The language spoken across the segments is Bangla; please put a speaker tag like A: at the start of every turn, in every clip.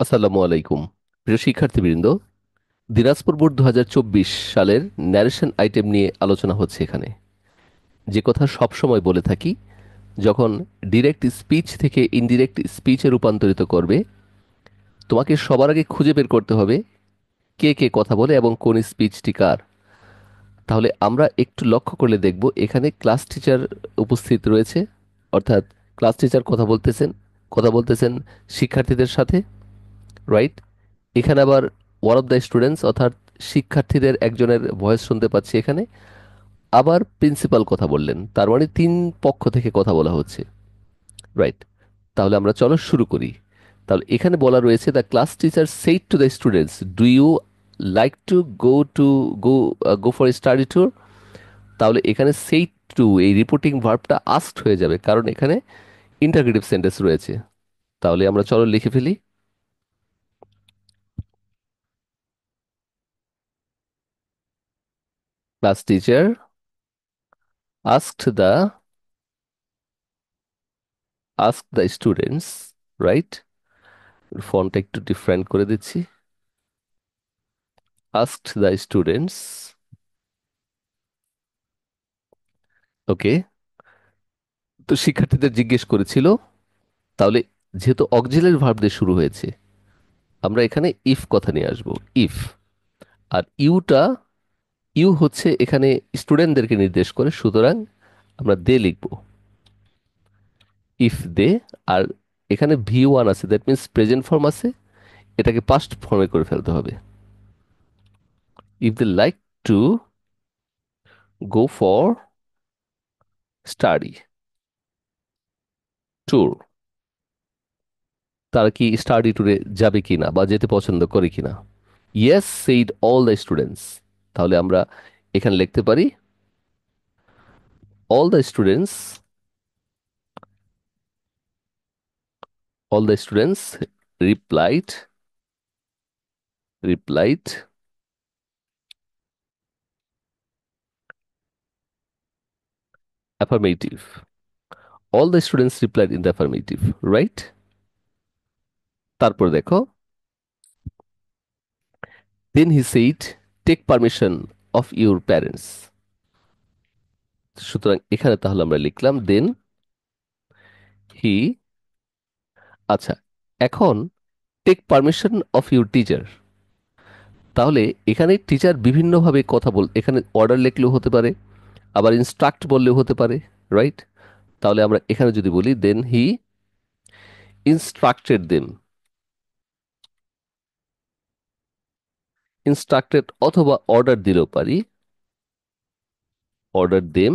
A: আসসালামু আলাইকুম। প্রিয় শিক্ষার্থীবৃন্দ, দিনাজপুর বোর্ড 2024 সালের ন্যারেশন আইটেম নিয়ে আলোচনা হচ্ছে এখানে। যে কথা সব সময় বলে থাকি, যখন ডিরেক্ট স্পিচ থেকে ইনডিরেক্ট স্পিচে রূপান্তরিত করবে, তোমাকে সবার আগে খুঁজে বের করতে হবে কে কে কথা বলে এবং কোন স্পিচটি কার। তাহলে আমরা একটু লক্ষ্য করলে দেখব এখানে ক্লাস টিচার উপস্থিত রয়েছে, অর্থাৎ ক্লাস টিচার কথা বলতেছেন শিক্ষার্থীদের সাথে, রাইট? এখানে আবার ওয়ান অফ দ্য স্টুডেন্টস অর্থাৎ শিক্ষার্থীদের একজনের ভয়েস শুনতে পাচ্ছি এখানে। আবার প্রিন্সিপাল কথা বললেন, তার মানে তিন পক্ষ থেকে কথা বলা হচ্ছে, রাইট? তাহলে আমরা চলো শুরু করি। তাহলে এখানে বলা রয়েছে, the class teacher said to the students, do you like to go go for study tour. তাহলে এখানে সেইড টু এই রিপোর্টিং ভার্বটা আস্কড হয়ে যাবে, কারণ এখানে ইন্টারগ্রেটিভ সেন্টেন্স রয়েছে। তাহলে আমরা চলো লিখে ফেলি। Class teacher asked the students, right? ফন্টটা একটু ডিফারেন্ট করে দিচ্ছি। asked the students, ওকে। তো শিক্ষার্থীদের জিজ্ঞেস করেছিল। তাহলে যেহেতু অক্সিলারি ভার্ব দিয়ে শুরু হয়েছে, আমরা এখানে ইফ কথা নিয়ে আসব। ইফ, আর ইউ হচ্ছে এখানে স্টুডেন্টদেরকে নির্দেশ করে, সুতরাং আমরা দে লিখব, ইফ দে। আর এখানে ভি ওয়ান আছে, দ্যাট মিন্স প্রেজেন্ট ফর্ম আছে, এটাকে পাস্ট ফর্মে করে ফেলতে হবে। If they like to go for study tour, তারা কি স্টাডি ট্যুরে যাবে কিনা বা যেতে পছন্দ করে কিনা। Yes said all the students. তাহলে আমরা এখানে লিখতে পারি, all the students, all the students replied, replied affirmative. All the students replied in the affirmative, right? তারপর দেখো, then he said take permission of your parents. সুতরাং এখানে তাহলে আমরা লিখলাম দেন হি, আচ্ছা, এখন take permission of your teacher. তাহলে এখানে টিচার বিভিন্নভাবে কথা এখানে অর্ডার লিখলেও হতে পারে, আবার ইনস্ট্রাক্ট বললেও হতে পারে, রাইট? তাহলে আমরা এখানে যদি বলি দেন হি ইনস্ট্রাক্টেড দেম, ইনস্ট্রাক্টেড অথবা অর্ডার দিলেও পারি, অর্ডার দেম।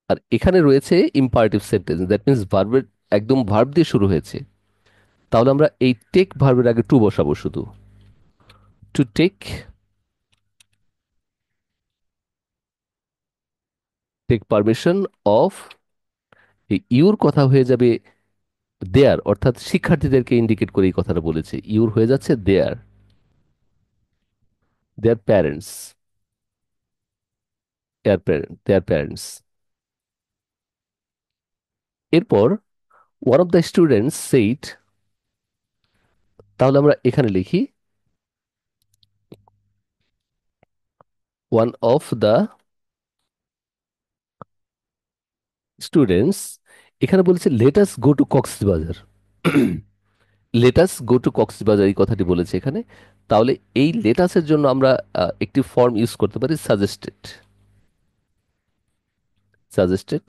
A: আর এখানে রয়েছে ইম্পারেটিভ সেন্টেন্স, দ্যাট মিন্স ভার্বের একদম ভার্ব দিয়ে শুরু হয়েছে। তাহলে আমরা এই টেক ভার্বের আগে টু বসাবো, শুধু to take, take permission of, এই ইউর কথা হয়ে যাবে দেয়ার, অর্থাৎ শিক্ষার্থীদেরকে ইন্ডিকেট করে এই কথাটা বলেছে, ইউর হয়ে যাচ্ছে দেয়ার, দেয়ার প্যারেন্টস, দেয়ার প্যারেন্টস। এরপর one of the students said, তাহলে আমরা এখানে লিখি ওয়ান অফ দ্য স্টুডেন্টস, এখানে বলেছে let us go to Cox's Bazar. Let us go to Cox's Bazar এই কথাটি বলেছে এখানে। তাহলে এই লেটাসের জন্য আমরা একটি ফর্ম ইউজ করতে পারি, সাজেস্টেড, সাজেস্টেড।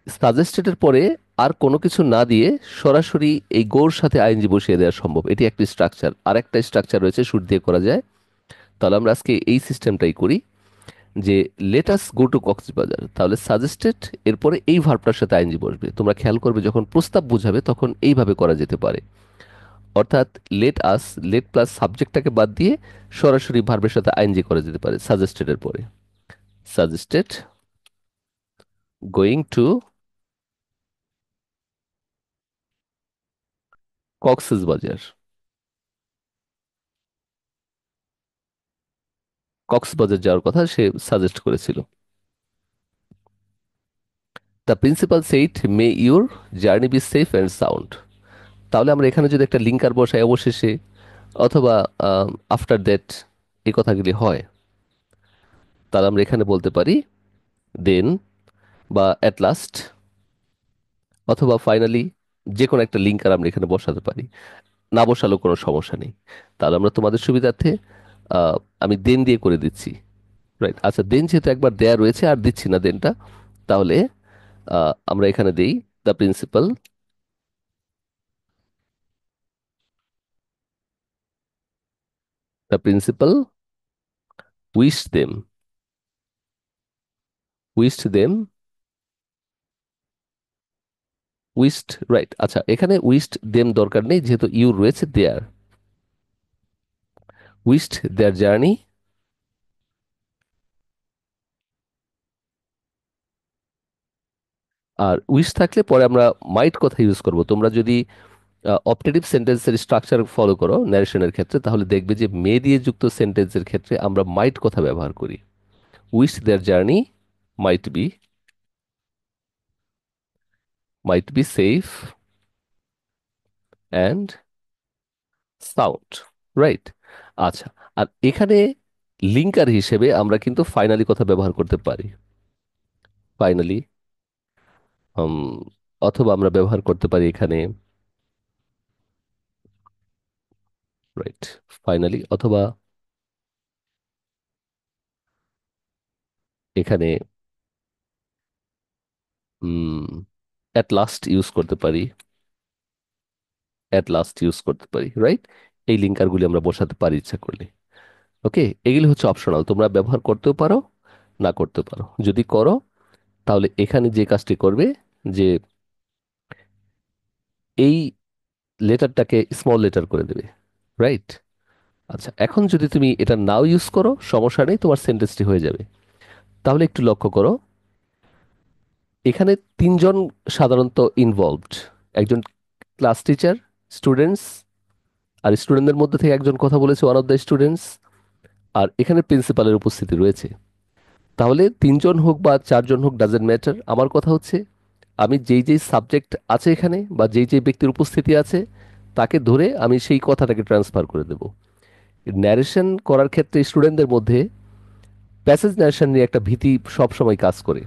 A: সাজেস্টেডের পরে আর কোনো কিছু না দিয়ে সরাসরি এই গোর সাথে আইএনজি বসিয়ে দেওয়া সম্ভব, এটি একটি স্ট্রাকচার। আর একটা স্ট্রাকচার রয়েছে শুট দিয়ে করা যায়। তাহলে আমরা আজকে এই সিস্টেমটাই করি, যে লেটাস গো টু কক্সবাজার, তাহলে সাজেস্টেড, এরপরে এই ভার্বটার সাথে আইএনজি বসবে। তোমরা খেয়াল করবে যখন প্রস্তাব বুঝাবে তখন এইভাবে করা যেতে পারে, অর্থাৎ লেট আস, লেট প্লাস সাবজেক্টটাকে বাদ দিয়ে সরাসরি ভার্বের সাথে আইএনজি করা যেতে পারে সাজেস্টেড এর পরে। Suggested going to Cox's Bazar, Cox's Bazar যাওয়ার কথা সে সাজেস্ট করেছিল। The principal said may your journey be safe and sound. তাহলে আমরা এখানে যদি একটা লিঙ্কার বসাই অবশেষে, অথবা আফটার দ্যাট, এই কথাগুলি হয়, তাহলে আমরা এখানে বলতে পারি দেন, বা অ্যাট লাস্ট, অথবা ফাইনালি, যে কোনো একটা লিঙ্কার আমরা এখানে বসাতে পারি। না বসালেও কোনো সমস্যা নেই। তাহলে আমরা তোমাদের সুবিধার্থে আহ, আমি দেন দিয়ে করে দিচ্ছি। রাইট, আচ্ছা, দেন যেহেতু একবার দেয়া রয়েছে আর দিচ্ছি না দেনটা, তাহলে আমরা এখানে দেই the principal, the principal wish them, wished them, wished, right. আচ্ছা, এখানে উইশড দেম দরকার নেই, যেহেতু ইউ রয়েছে দেয়ার। উইশড দেয়ার জার্নি, আর উইশ থাকলে পরে আমরা মাইট কথা ইউজ করব। তোমরা যদি অপটেটিভ সেন্টেন্সের স্ট্রাকচার ফলো করো ন্যারেশনের ক্ষেত্রে, তাহলে দেখবে যে মে দিয়ে যুক্ত সেন্টেন্সের ক্ষেত্রে আমরা মাইট কথা ব্যবহার করি। Wish their journey might be, might be safe and sound, right. আচ্ছা, আর এখানে লিঙ্কার হিসেবে আমরা কিন্তু ফাইনালি কথা ব্যবহার করতে পারি। ফাইনালি, অথবা আমরা ব্যবহার করতে পারি এখানে, রাইট, ফাইনালি, অথবা এখানে অ্যাট লাস্ট ইউজ করতে পারি, অ্যাট লাস্ট ইউজ করতে পারি, রাইট। এই লিঙ্কারগুলি আমরা বসাতে পারি ইচ্ছা করলে। ওকে, এগুলি হচ্ছে অপশনাল, তোমরা ব্যবহার করতেও পারো, না করতে পারো। যদি করো, তাহলে এখানে যে কাজটি করবে, যে এই লেটারটাকে স্মল লেটার করে দেবে, রাইট। আচ্ছা, এখন যদি তুমি এটা নাও ইউজ করো, সমস্যা নেই, তোমার সেন্টেন্সটি হয়ে যাবে। তাহলে একটু লক্ষ্য করো, এখানে তিনজন সাধারণত ইনভলভড। একজন ক্লাস টিচার, স্টুডেন্টস, আর স্টুডেন্টদের মধ্যে থেকে একজন কথা বলেছে, ওয়ান অফ দ্য স্টুডেন্টস, আর এখানে প্রিন্সিপালের উপস্থিতি রয়েছে। তাহলে তিনজন হোক বা চারজন হোক, ডাজেন্ট ম্যাটার। আমার কথা হচ্ছে, আমি যেই যেই সাবজেক্ট আছে এখানে, বা যেই যেই ব্যক্তির উপস্থিতি আছে, তাকে ধরে আমি সেই কথাটাকে ট্রান্সফার করে দেব। ন্যারেশন করার ক্ষেত্রে স্টুডেন্টদের মধ্যে প্যাসেজ ন্যারেশন নিয়ে একটা ভীতি সব সময় কাজ করে।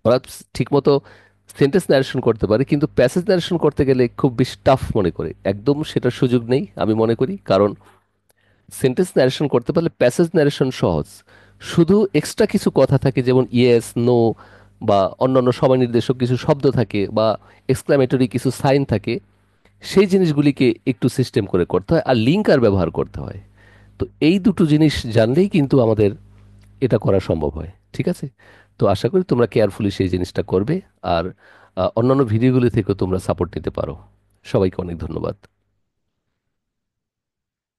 A: ওরা ঠিকমতো সেন্টেন্স ন্যারেশন করতে পারে, কিন্তু প্যাসেজ ন্যারেশন করতে গেলে খুব বেশি টাফ মনে করে। একদম সেটার সুযোগ নেই আমি মনে করি, কারণ সেন্টেন্স ন্যারেশন করতে পারলে প্যাসেজ ন্যারেশন সহজ। শুধু এক্সট্রা কিছু কথা থাকে, যেমন ইয়েস, নো, বা অন্যান্য সময় নির্দেশক কিছু শব্দ থাকে, বা এক্সক্লামেটরি কিছু সাইন থাকে। সেই জিনিসগুলিকে একটু সিস্টেম করে করতে হয়, আর লিঙ্কার ব্যবহার করতে হয়। তো এই দুটো জিনিস জানলেই কিন্তু আমাদের এটা করা সম্ভব হয়, ঠিক আছে? তো আশা করি তোমরা কেয়ারফুলি সেই জিনিসটা করবে, আর অন্যান্য ভিডিওগুলি থেকেও তোমরা সাপোর্ট নিতে পারো। সবাইকে অনেক ধন্যবাদ।